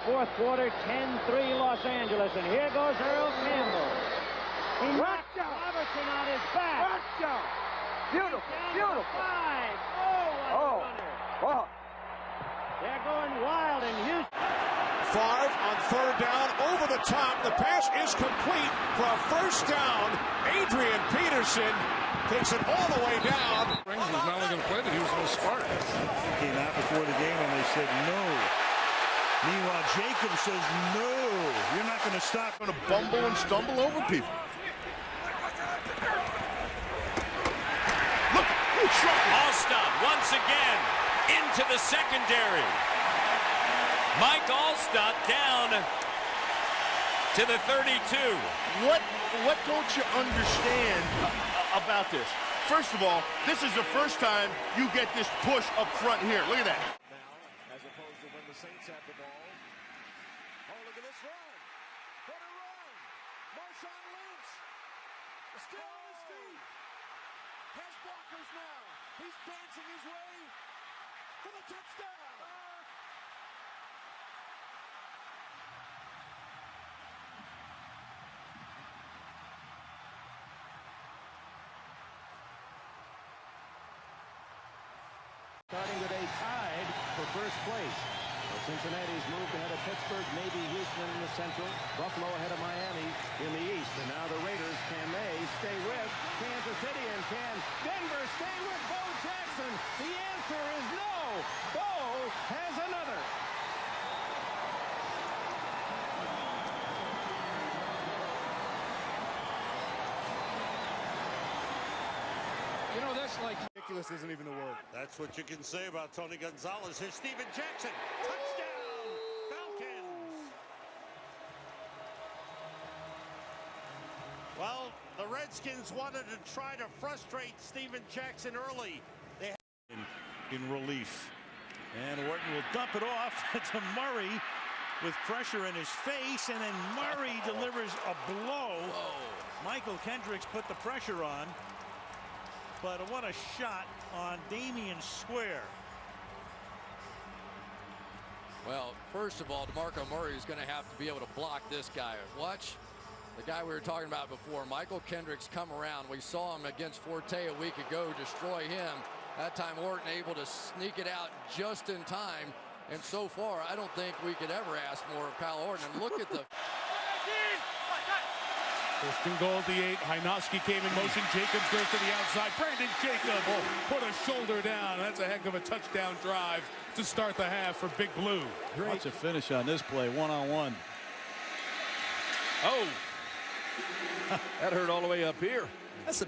fourth quarter, 10-3 Los Angeles. And here goes Earl Campbell. He knocked Robertson on his back. Beautiful, beautiful. 5. Oh, what a runner. Oh. They're going wild in Houston. Favre on third down, over the top. The pass is complete for a first down. Adrian Peterson takes it all the way down. Springs was not only going to play, but he was going to start. Came out before the game and they said no. Meanwhile, Jacobs says no. You're not going to stop. Going to bumble and stumble over people. Look, Alstott once again into the secondary. Mike Alstott down to the 32. what don't you understand about this? First of all, this is the first time you get this push up front here. Look at that. Now, as opposed to when the Saints have the ball. Oh, look at this run. What a run. Marshawn Lynch. Still on his feet. Has blockers now. He's dancing his way for the touchdown. Starting today tied for first place. Well, Cincinnati's moved ahead of Pittsburgh, maybe Houston in the Central, Buffalo ahead of Miami in the East. And now the Raiders, can they stay with Kansas City, and can Denver stay with Bo Jackson? The answer is no. Bo has another. You know, that's like Ridiculous isn't even the word. That's what you can say about Tony Gonzalez. Here's Steven Jackson. Touchdown, Falcons. Well, the Redskins wanted to try to frustrate Steven Jackson early. They in relief. And Orton will dump it off to Murray with pressure in his face, and then Murray delivers a blow. Michael Kendricks put the pressure on. But what a shot on Damian Square. Well, first of all, DeMarco Murray is going to have to be able to block this guy. Watch the guy we were talking about before, Michael Kendricks, come around. We saw him against Forte a week ago, destroy him. That time Orton able to sneak it out just in time. And so far, I don't think we could ever ask more of Kyle Orton. And look at the... First and goal at the 8. Hynoski came in motion. Jacobs goes to the outside. Brandon Jacobs put a shoulder down. That's a heck of a touchdown drive to start the half for Big Blue. Watch a finish on this play, one-on-one. Oh, that hurt all the way up here. That's a